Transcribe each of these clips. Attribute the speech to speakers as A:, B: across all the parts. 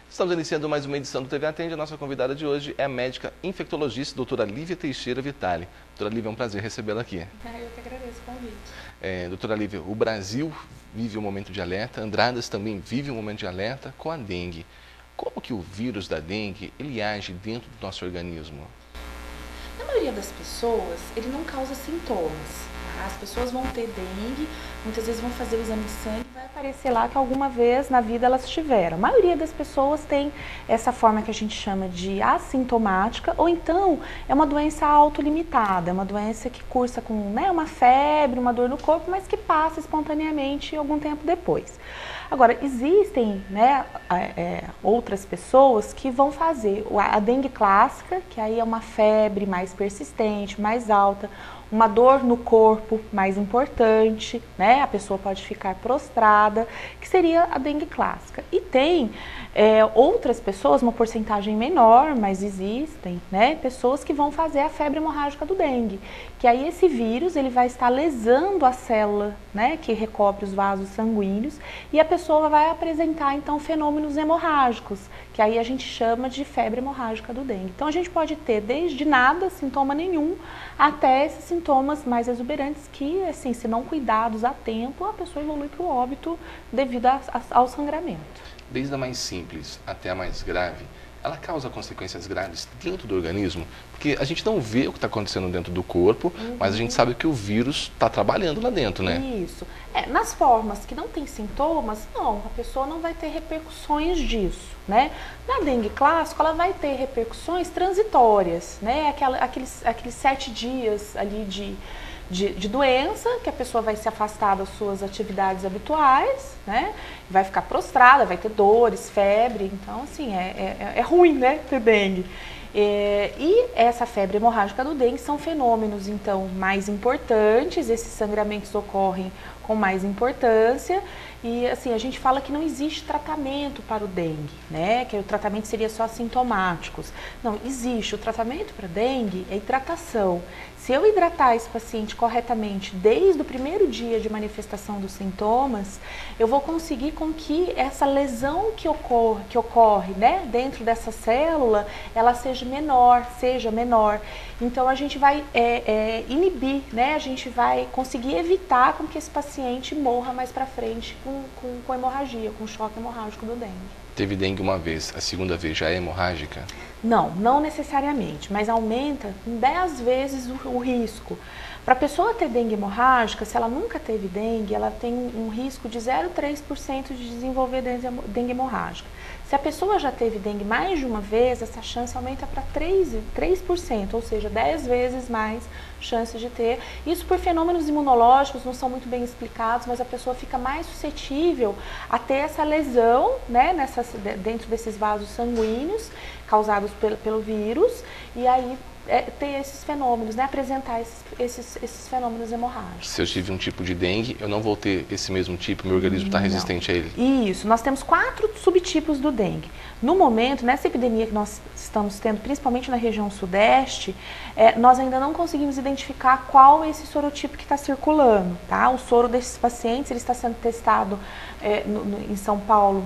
A: Estamos iniciando mais uma edição do TV Atende. A nossa convidada de hoje é a médica infectologista, doutora Lívia Teixeira Vitale. Doutora Lívia, é um prazer recebê-la aqui.
B: Eu que agradeço o convite.
A: Doutora Lívia, o Brasil vive um momento de alerta, Andradas também vive um momento de alerta com a dengue. Como que o vírus da dengue, ele age dentro do nosso organismo?
B: Na maioria das pessoas, ele não causa sintomas. As pessoas vão ter dengue, muitas vezes vão fazer o exame de sangue e vai aparecer lá que alguma vez na vida elas tiveram. A maioria das pessoas tem essa forma que a gente chama de assintomática, ou então é uma doença autolimitada, é uma doença que cursa com uma febre, uma dor no corpo, mas que passa espontaneamente algum tempo depois. Agora, existem outras pessoas que vão fazer a dengue clássica, que aí é uma febre mais persistente, mais alta, uma dor no corpo mais importante, a pessoa pode ficar prostrada, que seria a dengue clássica. E tem outras pessoas, uma porcentagem menor, mas existem, pessoas que vão fazer a febre hemorrágica do dengue, que aí esse vírus ele vai estar lesando a célula, que recobre os vasos sanguíneos, e a pessoa vai apresentar então fenômenos hemorrágicos, que aí a gente chama de febre hemorrágica do dengue. Então a gente pode ter desde nada, sintoma nenhum, até esses sintomas mais exuberantes que, assim, se não cuidados a tempo, a pessoa evolui para o óbito devido ao sangramento.
A: Desde a mais simples até a mais grave, ela causa consequências graves dentro do organismo? Porque a gente não vê o que está acontecendo dentro do corpo, mas a gente sabe que o vírus está trabalhando lá dentro, né?
B: Isso. Nas formas que não tem sintomas, não, a pessoa não vai ter repercussões disso, Na dengue clássica, ela vai ter repercussões transitórias, aqueles 7 dias ali de doença, que a pessoa vai se afastar das suas atividades habituais, vai ficar prostrada, vai ter dores, febre, então assim, é ruim, ter dengue. E essa febre hemorrágica do dengue são fenômenos, então, mais importantes, esses sangramentos ocorrem com mais importância e, assim, a gente fala que não existe tratamento para o dengue, que o tratamento seria só sintomáticos. Não, existe. O tratamento para dengue é hidratação. Se eu hidratar esse paciente corretamente desde o primeiro dia de manifestação dos sintomas, eu vou conseguir com que essa lesão que ocorre dentro dessa célula, ela seja menor. Então a gente vai inibir, a gente vai conseguir evitar com que esse paciente morra mais para frente com hemorragia, com choque hemorrágico do dengue.
A: Teve dengue uma vez, a segunda vez já é hemorrágica?
B: Não necessariamente, mas aumenta em 10 vezes o risco. Para a pessoa ter dengue hemorrágica, se ela nunca teve dengue, ela tem um risco de 0,3% de desenvolver dengue hemorrágica. Se a pessoa já teve dengue mais de uma vez, essa chance aumenta para 3%, ou seja, 10 vezes mais chances de ter. Isso por fenômenos imunológicos, não são muito bem explicados, mas a pessoa fica mais suscetível a ter essa lesão dentro desses vasos sanguíneos causados pelo vírus, e aí ter esses fenômenos, apresentar esses fenômenos hemorrágicos.
A: Se eu tive um tipo de dengue, eu não vou ter esse mesmo tipo, meu organismo está resistente a ele?
B: Isso, nós temos 4 subtipos do dengue. No momento, nessa epidemia que nós estamos tendo, principalmente na região sudeste, nós ainda não conseguimos identificar qual é esse sorotipo que está circulando, tá? O soro desses pacientes, ele está sendo testado em São Paulo,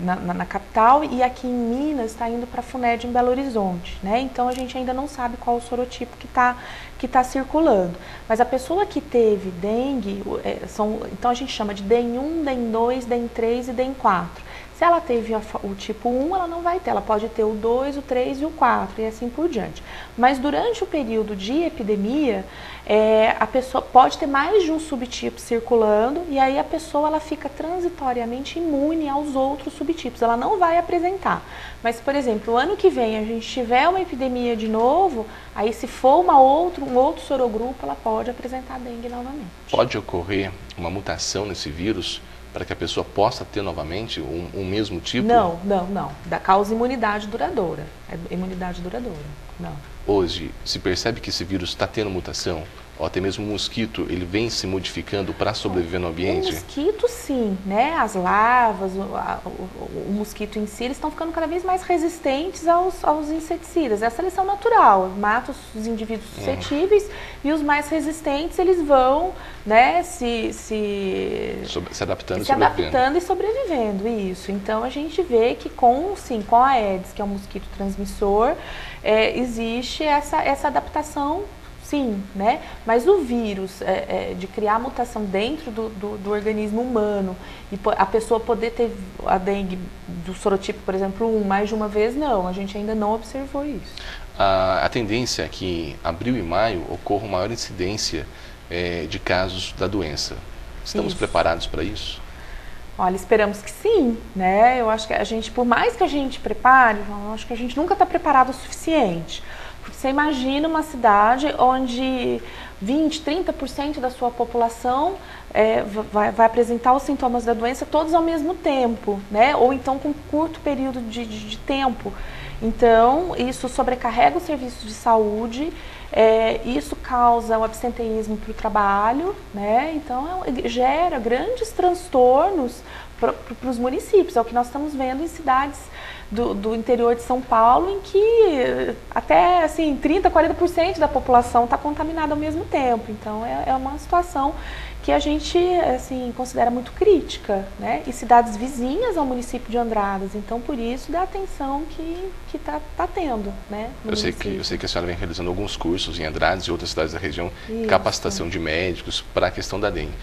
B: na capital, e aqui em Minas está indo para a FUNED em Belo Horizonte, Então a gente ainda não sabe qual o sorotipo que tá circulando. Mas a pessoa que teve dengue, então a gente chama de DEN1, DEN2, DEN3 e DEN4. Se ela teve o tipo 1, ela não vai ter, ela pode ter o 2, o 3 e o 4 e assim por diante. Mas durante o período de epidemia, a pessoa pode ter mais de um subtipo circulando e aí a pessoa ela fica transitoriamente imune aos outros subtipos, ela não vai apresentar. Mas, por exemplo, o ano que vem a gente tiver uma epidemia de novo, aí se for um outro sorogrupo, ela pode apresentar dengue novamente.
A: Pode ocorrer uma mutação nesse vírus para que a pessoa possa ter novamente um mesmo tipo?
B: Não. Da causa imunidade duradoura. É imunidade duradoura, não.
A: Hoje, se percebe que esse vírus está tendo mutação? ou até mesmo o mosquito, ele vem se modificando para sobreviver no ambiente?
B: O mosquito, sim, né? As larvas, o mosquito em si, eles estão ficando cada vez mais resistentes aos inseticidas. É a seleção natural, mata os indivíduos suscetíveis e os mais resistentes, eles vão, né, se adaptando e sobrevivendo, isso. Então, a gente vê que com a Aedes, que é um mosquito transmissor, existe essa adaptação. Sim, né? Mas o vírus, de criar mutação dentro do organismo humano e a pessoa poder ter a dengue do sorotipo, por exemplo, mais de uma vez, não. A gente ainda não observou isso.
A: A tendência é que abril e maio ocorra uma maior incidência de casos da doença. Estamos preparados para isso?
B: Olha, esperamos que sim, né? Eu acho que a gente, por mais que a gente prepare, eu acho que a gente nunca está preparado o suficiente. Porque você imagina uma cidade onde 20%, 30% da sua população vai apresentar os sintomas da doença todos ao mesmo tempo, né? Ou então com curto período de tempo. Então, isso sobrecarrega os serviços de saúde, isso causa o absenteísmo para o trabalho, né? Então, gera grandes transtornos para os municípios. É o que nós estamos vendo em cidades do interior de São Paulo, em que até assim, 30%, 40% da população está contaminada ao mesmo tempo. Então, é uma situação que a gente assim, considera muito crítica, né? E cidades vizinhas ao município de Andradas. Então, por isso, da atenção que tá tendo, né?
A: Eu sei que a senhora vem realizando alguns cursos em Andradas e outras cidades da região, capacitação de médicos para a questão da dengue.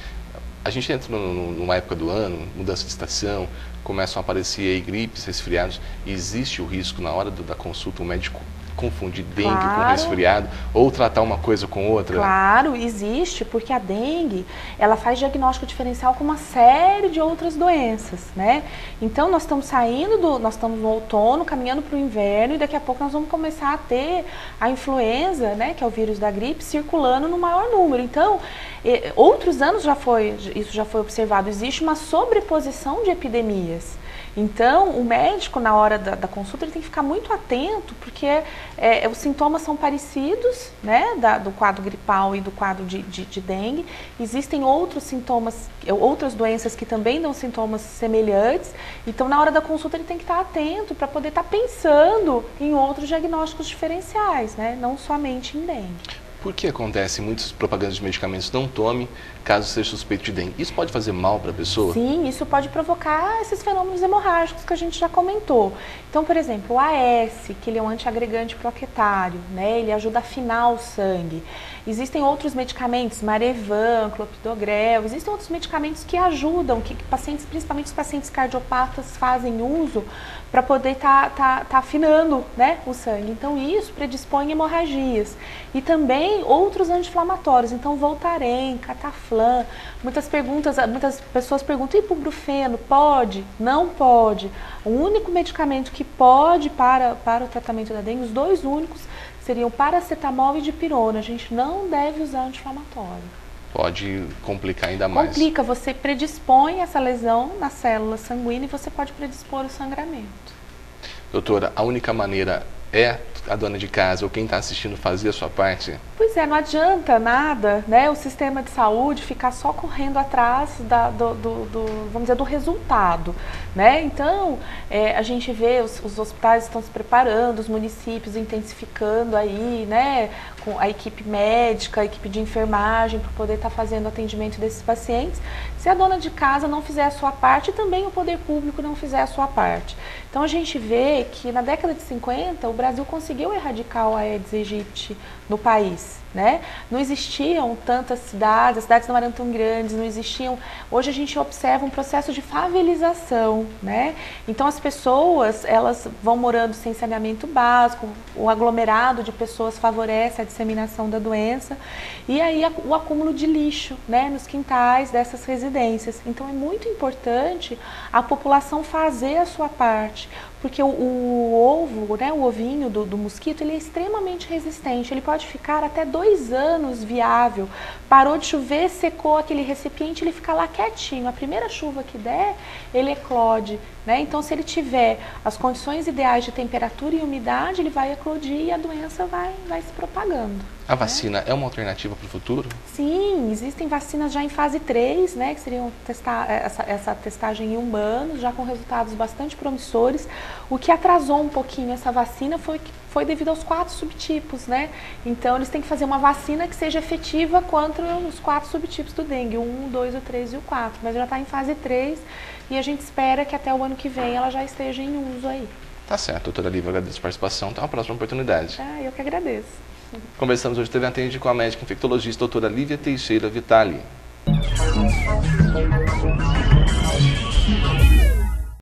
A: A gente entra numa época do ano, mudança de estação, começam a aparecer aí gripes, resfriados, e existe o risco na hora da consulta o médico confundir dengue com resfriado ou tratar uma coisa com outra?
B: Claro, existe, porque a dengue, ela faz diagnóstico diferencial com uma série de outras doenças, né? Então, nós estamos nós estamos no outono, caminhando para o inverno, e daqui a pouco nós vamos começar a ter a influenza, né, que é o vírus da gripe, circulando no maior número. Então, outros anos isso já foi observado, existe uma sobreposição de epidemias. Então, o médico, na hora da consulta, ele tem que ficar muito atento, porque os sintomas são parecidos, né, do quadro gripal e do quadro de dengue. Existem outros sintomas, outras doenças que também dão sintomas semelhantes. Então, na hora da consulta, ele tem que estar atento para poder estar pensando em outros diagnósticos diferenciais, né, não somente em dengue.
A: Por que acontece muitas propagandas de medicamentos não tome caso seja suspeito de dengue? Isso pode fazer mal para a pessoa?
B: Sim, isso pode provocar esses fenômenos hemorrágicos que a gente já comentou. Então, por exemplo, o AS, que ele é um antiagregante proquetário, né? Ele ajuda a afinar o sangue. Existem outros medicamentos, Marevan, Clopidogrel, existem outros medicamentos que ajudam, que pacientes, principalmente os pacientes cardiopatas, fazem uso para poder tá afinando, né, o sangue. Então, isso predispõe hemorragias. E também outros anti-inflamatórios, então Voltaren, Cataflam. Muitas pessoas perguntam, e ibuprofeno, pode? Não pode. O único medicamento que pode para o tratamento da dengue, os dois únicos, seriam paracetamol e dipirona. A gente não deve usar anti-inflamatório.
A: Pode complicar ainda mais.
B: Complica, você predispõe essa lesão na célula sanguínea e você pode predispor o sangramento.
A: Doutora, a única maneira é a dona de casa ou quem está assistindo fazer a sua parte?
B: Pois é, não adianta nada, né, o sistema de saúde ficar só correndo atrás vamos dizer, do resultado, né? Então, a gente vê os hospitais estão se preparando, os municípios intensificando aí, né, com a equipe médica, a equipe de enfermagem para poder estar fazendo atendimento desses pacientes. Se a dona de casa não fizer a sua parte, também o poder público não fizer a sua parte. Então, a gente vê que na década de 50, o Brasil conseguiu erradicar o Aedes aegypti no país, né? Não existiam tantas cidades, as cidades não eram tão grandes, não existiam. Hoje a gente observa um processo de favelização, né? Então as pessoas, elas vão morando sem saneamento básico, o aglomerado de pessoas favorece a disseminação da doença e aí o acúmulo de lixo, né, nos quintais dessas residências. Então é muito importante a população fazer a sua parte, porque o ovo, né, o ovinho do mosquito, ele é extremamente resistente, ele pode ficar até 2 anos viável. Parou de chover, secou aquele recipiente, ele fica lá quietinho. A primeira chuva que der, ele eclode, né? Então, se ele tiver as condições ideais de temperatura e umidade, ele vai eclodir e a doença vai se propagando.
A: A vacina é uma alternativa para o futuro?
B: Sim, existem vacinas já em fase 3, né, que seriam essa testagem em humanos, já com resultados bastante promissores. O que atrasou um pouquinho essa vacina foi devido aos 4 subtipos, né? Então, eles têm que fazer uma vacina que seja efetiva contra os 4 subtipos do dengue, o 1, o 2, o 3 e o 4. Mas já está em fase 3 e a gente espera que até o ano que vem ela já esteja em uso aí.
A: Tá certo, doutora Lívia, agradeço a participação. Até uma próxima oportunidade.
B: Eu que agradeço.
A: Conversamos hoje, teve atende com a médica infectologista doutora Lívia Teixeira Vitali.